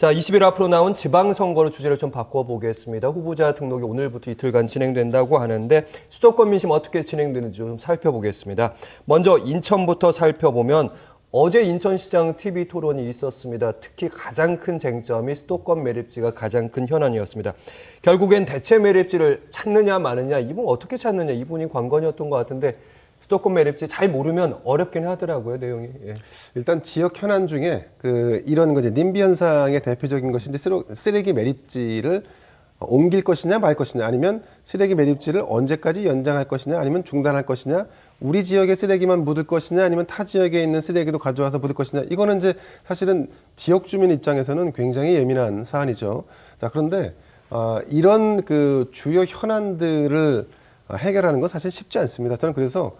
자, 20일 앞으로 나온 지방선거로 주제를 좀 바꿔보겠습니다. 후보자 등록이 오늘부터 이틀간 진행된다고 하는데 수도권 민심 어떻게 진행되는지 좀 살펴보겠습니다. 먼저 인천부터 살펴보면 어제 인천시장 TV 토론이 있었습니다. 특히 가장 큰 쟁점이 수도권 매립지가 가장 큰 현안이었습니다. 결국엔 대체 매립지를 찾느냐 마느냐, 이분 어떻게 찾느냐, 이분이 관건이었던 것 같은데 수도권 매립지 잘 모르면 어렵긴 하더라고요, 내용이. 예. 일단 지역 현안 중에 이런 거지 님비 현상의 대표적인 것이 이제 쓰레기 매립지를 옮길 것이냐 말 것이냐, 아니면 쓰레기 매립지를 언제까지 연장할 것이냐, 아니면 중단할 것이냐, 우리 지역의 쓰레기만 묻을 것이냐, 아니면 타 지역에 있는 쓰레기도 가져와서 묻을 것이냐. 이거는 이제 사실은 지역 주민 입장에서는 굉장히 예민한 사안이죠. 자, 그런데 이런 그 주요 현안들을 해결하는 건 사실 쉽지 않습니다. 저는 그래서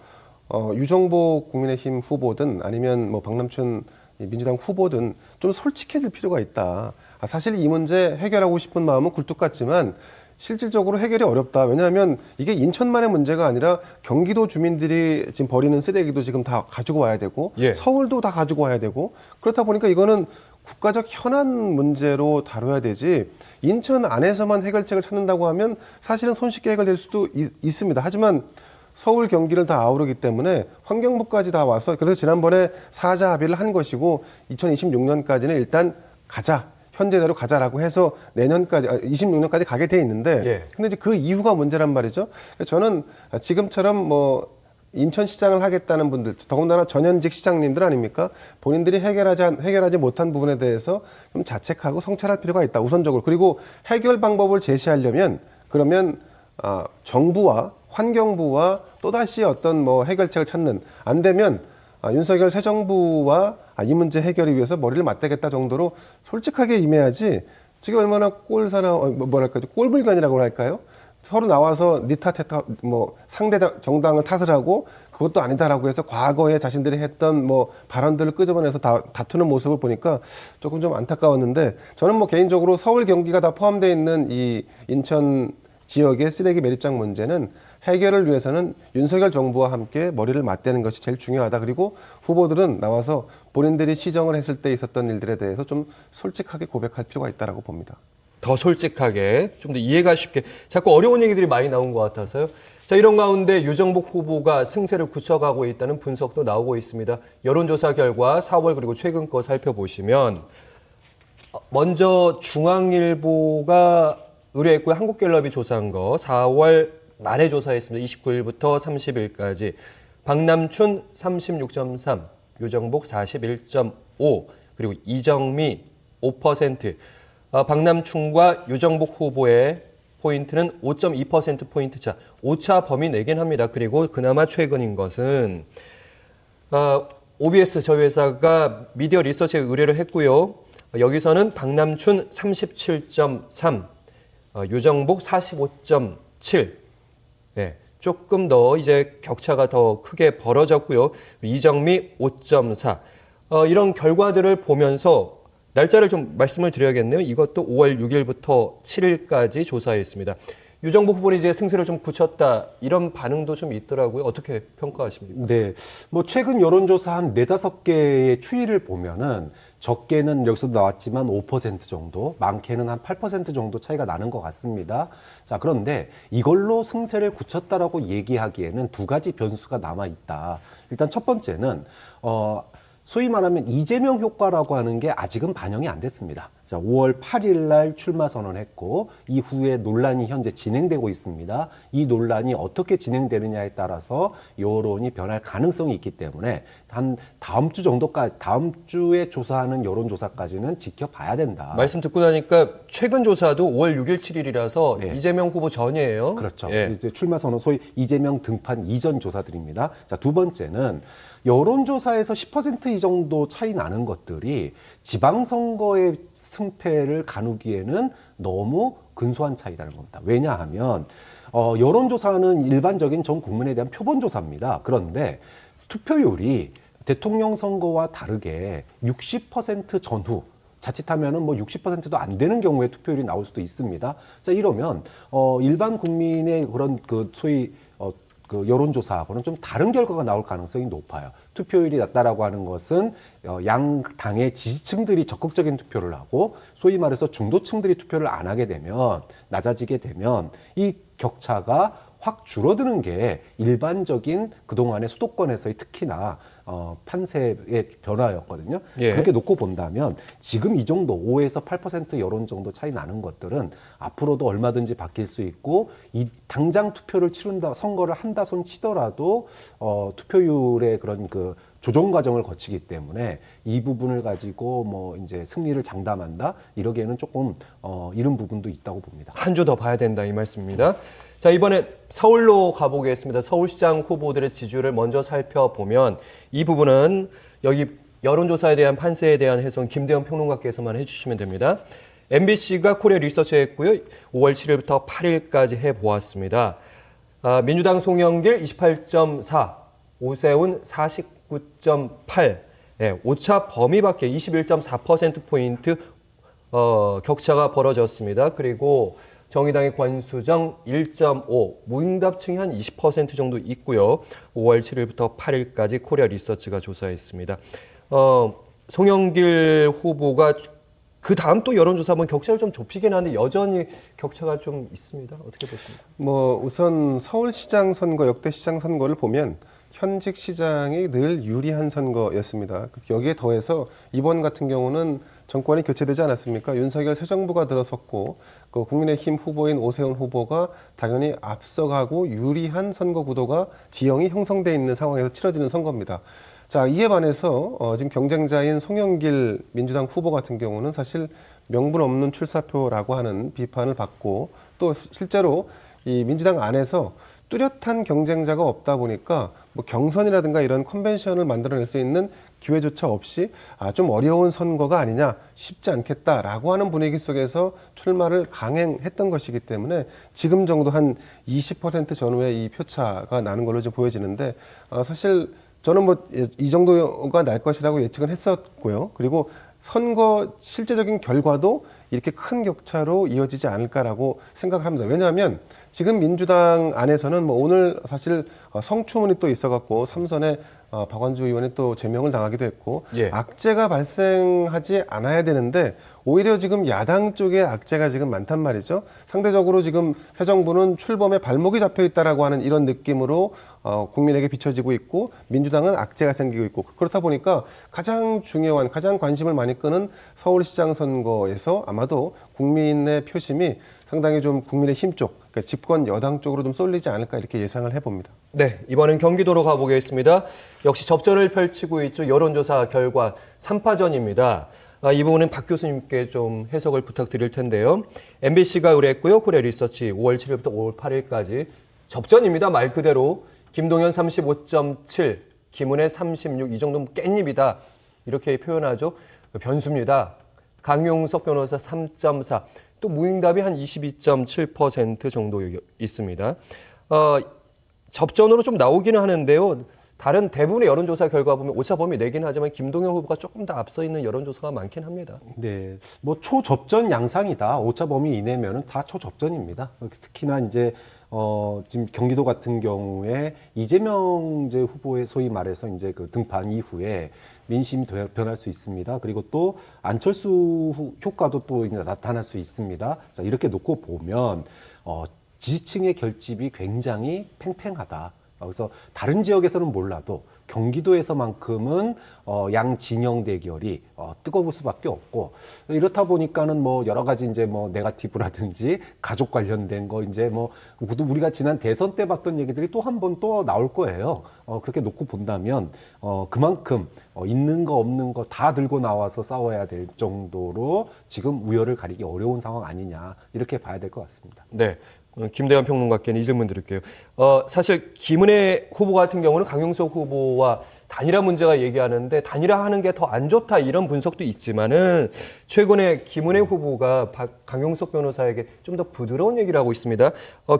유정복 국민의힘 후보든 아니면 뭐 박남춘 민주당 후보든 좀 솔직해질 필요가 있다. 사실 이 문제 해결하고 싶은 마음은 굴뚝 같지만 실질적으로 해결이 어렵다. 왜냐하면 이게 인천만의 문제가 아니라 경기도 주민들이 지금 버리는 쓰레기도 지금 다 가지고 와야 되고, 예. 서울도 다 가지고 와야 되고, 그렇다 보니까 이거는 국가적 현안 문제로 다뤄야 되지, 인천 안에서만 해결책을 찾는다고 하면 사실은 손쉽게 해결될 수도 있습니다. 하지만 서울, 경기를 다 아우르기 때문에 환경부까지 다 와서, 그래서 지난번에 사자 합의를 한 것이고 2026년까지는 일단 가자, 현재대로 가자라고 해서 내년까지 26년까지 가게 돼 있는데, 예. 근데 이제 그 이유가 문제란 말이죠. 저는 지금처럼 뭐 인천시장을 하겠다는 분들, 더군다나 전현직 시장님들 아닙니까? 본인들이 해결하지 못한 부분에 대해서 좀 자책하고 성찰할 필요가 있다, 우선적으로. 그리고 해결 방법을 제시하려면, 그러면 정부와 환경부와 또다시 어떤 뭐 해결책을 찾는, 안 되면 윤석열 새 정부와 이 문제 해결을 위해서 머리를 맞대겠다 정도로 솔직하게 임해야지, 지금 얼마나 꼴불견이라고 할까요? 서로 나와서 니 탓, 뭐 상대 정당을 탓을 하고 그것도 아니다라고 해서 과거에 자신들이 했던 뭐 발언들을 끄집어내서 다투는 모습을 보니까 조금 좀 안타까웠는데, 저는 뭐 개인적으로 서울, 경기가 다 포함되어 있는 이 인천 지역의 쓰레기 매립장 문제는 해결을 위해서는 윤석열 정부와 함께 머리를 맞대는 것이 제일 중요하다. 그리고 후보들은 나와서 본인들이 시정을 했을 때 있었던 일들에 대해서 좀 솔직하게 고백할 필요가 있다고 봅니다. 더 솔직하게, 좀 더 이해가 쉽게. 자꾸 어려운 얘기들이 많이 나온 것 같아서요. 자, 이런 가운데 유정복 후보가 승세를 굳혀가고 있다는 분석도 나오고 있습니다. 여론조사 결과 4월 그리고 최근 거 살펴보시면, 먼저 중앙일보가 의뢰했고요. 한국갤럽이 조사한 거 4월 말에 조사했습니다. 29일부터 30일까지. 박남춘 36.3, 유정복 41.5, 그리고 이정미 5%. 박남춘과 유정복 후보의 포인트는 5.2%포인트 차. 오차 범위 내긴 합니다. 그리고 그나마 최근인 것은 OBS 저희 회사가 미디어 리서치에 의뢰를 했고요. 여기서는 박남춘 37.3, 유정복 45.7. 네, 조금 더 이제 격차가 더 크게 벌어졌고요. 이정미 5.4. 이런 결과들을 보면서 날짜를 좀 말씀을 드려야겠네요. 이것도 5월 6일부터 7일까지 조사했습니다. 유정복 후보는 이제 승세를 좀 굳혔다, 이런 반응도 좀 있더라고요. 어떻게 평가하십니까? 네. 뭐 최근 여론조사 한 4-5개의 추이를 보면은 적게는 여기서도 나왔지만 5% 정도, 많게는 한 8% 정도 차이가 나는 것 같습니다. 자, 그런데 이걸로 승세를 굳혔다라고 얘기하기에는 두 가지 변수가 남아 있다. 일단 첫 번째는 소위 말하면 이재명 효과라고 하는 게 아직은 반영이 안 됐습니다. 자, 5월 8일 날 출마 선언했고 이후에 논란이 현재 진행되고 있습니다. 이 논란이 어떻게 진행되느냐에 따라서 여론이 변할 가능성이 있기 때문에 한 다음 주 정도까지, 다음 주에 조사하는 여론조사까지는 지켜봐야 된다. 말씀 듣고 나니까 최근 조사도 5월 6일, 7일이라서 네. 이재명 후보 전이에요. 그렇죠. 예. 이제 출마 선언, 소위 이재명 등판 이전 조사들입니다. 자, 두 번째는 여론조사에서 10% 이 정도 차이 나는 것들이 지방선거의 승패를 가누기에는 너무 근소한 차이라는 겁니다. 왜냐하면 여론조사는 일반적인 전 국민에 대한 표본조사입니다. 그런데 투표율이 대통령 선거와 다르게 60% 전후, 자칫하면은 뭐 60%도 안 되는 경우에 투표율이 나올 수도 있습니다. 자, 이러면 일반 국민의 그런 그 소위 그 여론조사하고는 좀 다른 결과가 나올 가능성이 높아요. 투표율이 낮다라고 하는 것은 양 당의 지지층들이 적극적인 투표를 하고 소위 말해서 중도층들이 투표를 안 하게 되면 낮아지게 되면 이 격차가 확 줄어드는 게 일반적인 그동안의 수도권에서의 특히나 판세의 변화였거든요. 예. 그렇게 놓고 본다면 지금 이 정도 5에서 8% 여론 정도 차이 나는 것들은 앞으로도 얼마든지 바뀔 수 있고 이 당장 투표를 치른다 선거를 한다 손 치더라도 투표율의 그런 그 조정 과정을 거치기 때문에 이 부분을 가지고 뭐 이제 승리를 장담한다 이러기에는 조금 이른 부분도 있다고 봅니다. 한 주 더 봐야 된다 이 말씀입니다. 자, 이번에 서울로 가보겠습니다. 서울시장 후보들의 지지율을 먼저 살펴보면 이 부분은 여기 여론조사에 대한 판세에 대한 해석은 김대현 평론가께서만 해주시면 됩니다. MBC가 코리아 리서치 했고요. 5월 7일부터 8일까지 해보았습니다. 민주당 송영길 28.4, 오세훈 49.8, 오차 범위 밖에 21.4%포인트 격차가 벌어졌습니다. 그리고 정의당의 권수정 1.5, 무응답층이 한 20% 정도 있고요. 5월 7일부터 8일까지 코리아 리서치가 조사했습니다. 송영길 후보가 그 다음 또 여론조사 한번 격차를 좀 좁히긴 하는데 여전히 격차가 좀 있습니다. 어떻게 보십니까? 뭐 우선 서울시장 선거, 역대 시장 선거를 보면 현직 시장이 늘 유리한 선거였습니다. 여기에 더해서 이번 같은 경우는 정권이 교체되지 않았습니까? 윤석열 새 정부가 들어섰고 그 국민의힘 후보인 오세훈 후보가 당연히 앞서가고 유리한 선거 구도가 지형이 형성돼 있는 상황에서 치러지는 선거입니다. 자, 이에 반해서 지금 경쟁자인 송영길 민주당 후보 같은 경우는 사실 명분 없는 출사표라고 하는 비판을 받고 또 실제로 이 민주당 안에서 뚜렷한 경쟁자가 없다 보니까 뭐 경선이라든가 이런 컨벤션을 만들어낼 수 있는 기회조차 없이 좀 어려운 선거가 아니냐, 쉽지 않겠다라고 하는 분위기 속에서 출마를 강행했던 것이기 때문에 지금 정도 한 20% 전후의 이 표차가 나는 걸로 좀 보여지는데 사실 저는 뭐 이 정도가 날 것이라고 예측은 했었고요. 그리고 선거 실제적인 결과도 이렇게 큰 격차로 이어지지 않을까라고 생각을 합니다. 왜냐하면 지금 민주당 안에서는 뭐 오늘 사실 성추문이 또 있어갖고 삼선에 박원주 의원이 또 제명을 당하기도 했고 예. 악재가 발생하지 않아야 되는데 오히려 지금 야당 쪽에 악재가 지금 많단 말이죠. 상대적으로 지금 새 정부는 출범에 발목이 잡혀 있다라고 하는 이런 느낌으로 국민에게 비춰지고 있고 민주당은 악재가 생기고 있고 그렇다 보니까 가장 중요한 가장 관심을 많이 끄는 서울시장 선거에서 아마도 국민의 표심이 상당히 좀 국민의 힘 쪽, 그러니까 집권 여당 쪽으로 좀 쏠리지 않을까 이렇게 예상을 해봅니다. 네, 이번엔 경기도로 가보겠습니다. 역시 접전을 펼치고 있죠. 여론조사 결과 3파전입니다. 이 부분은 박 교수님께 좀 해석을 부탁드릴 텐데요. MBC가 의뢰했고요. 코리아 리서치 5월 7일부터 5월 8일까지 접전입니다. 말 그대로 김동연 35.7, 김은혜 36, 이 정도면 깻잎이다. 이렇게 표현하죠. 변수입니다. 강용석 변호사 3.4, 또 무응답이 한 22.7% 정도 있습니다. 접전으로 좀 나오기는 하는데요. 다른 대부분의 여론조사 결과 보면 오차 범위 내긴 하지만 김동연 후보가 조금 더 앞서 있는 여론조사가 많긴 합니다. 네, 뭐 초접전 양상이다. 오차 범위 이내면은 다 초접전입니다. 특히나 이제 지금 경기도 같은 경우에 이재명 이제 후보의 소위 말해서 이제 그 등판 이후에 민심이 변할 수 있습니다. 그리고 또 안철수 효과도 또 이제 나타날 수 있습니다. 자, 이렇게 놓고 보면 지지층의 결집이 굉장히 팽팽하다. 그래서 다른 지역에서는 몰라도 경기도에서만큼은 양 진영 대결이 뜨거울 수밖에 없고 이렇다 보니까는 뭐 여러 가지 이제 뭐 네거티브라든지 가족 관련된 거 이제 뭐 우리가 지난 대선 때 봤던 얘기들이 또 한 번 또 나올 거예요. 그렇게 놓고 본다면 그만큼 있는 거 없는 거 다 들고 나와서 싸워야 될 정도로 지금 우열을 가리기 어려운 상황 아니냐 이렇게 봐야 될 것 같습니다. 네. 김대현 평론가께는 이 질문 드릴게요. 사실 김은혜 후보 같은 경우는 강용석 후보와 단일화 문제가 얘기하는데 단일화하는 게 더 안 좋다 이런 분석도 있지만은 최근에 김은혜 후보가 강용석 변호사에게 좀 더 부드러운 얘기를 하고 있습니다.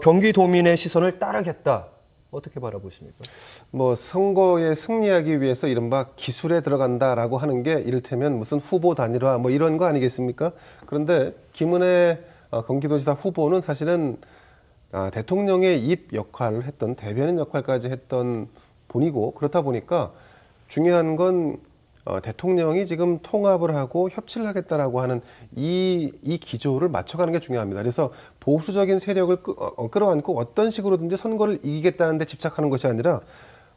경기도민의 시선을 따르겠다. 어떻게 바라보십니까? 뭐 선거에 승리하기 위해서 이른바 기술에 들어간다라고 하는 게 이를테면 무슨 후보 단일화 뭐 이런 거 아니겠습니까? 그런데 김은혜 경기도지사 후보는 사실은 대통령의 입 역할을 했던 대변인 역할까지 했던 분이고 그렇다 보니까 중요한 건 대통령이 지금 통합을 하고 협치를 하겠다라고 하는 이 기조를 맞춰가는 게 중요합니다. 그래서 보수적인 세력을 끌어안고 어떤 식으로든지 선거를 이기겠다는 데 집착하는 것이 아니라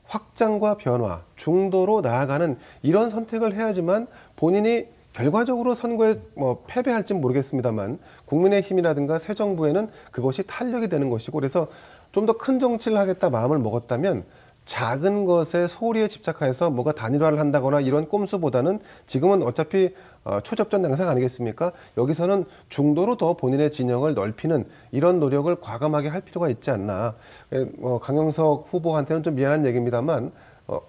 확장과 변화, 중도로 나아가는 이런 선택을 해야지만 본인이 결과적으로 선거에 패배할지는 모르겠습니다만 국민의힘이라든가 새 정부에는 그것이 탄력이 되는 것이고 그래서 좀 더 큰 정치를 하겠다 마음을 먹었다면 작은 것에 소리에 집착해서 뭐가 단일화를 한다거나 이런 꼼수보다는 지금은 어차피 초접전 양상 아니겠습니까? 여기서는 중도로 더 본인의 진영을 넓히는 이런 노력을 과감하게 할 필요가 있지 않나. 강영석 후보한테는 좀 미안한 얘기입니다만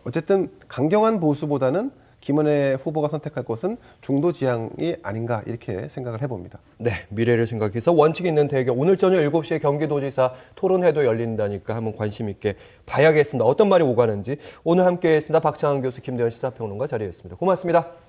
어쨌든 강경한 보수보다는 김은혜 후보가 선택할 것은 중도 지향이 아닌가 이렇게 생각을 해봅니다. 네, 미래를 생각해서 원칙 있는 대결. 오늘 저녁 7시에 경기도지사 토론회도 열린다니까 한번 관심 있게 봐야겠습니다. 어떤 말이 오가는지. 오늘 함께했습니다. 박창환 교수, 김대현 시사평론가 자리했습니다. 고맙습니다.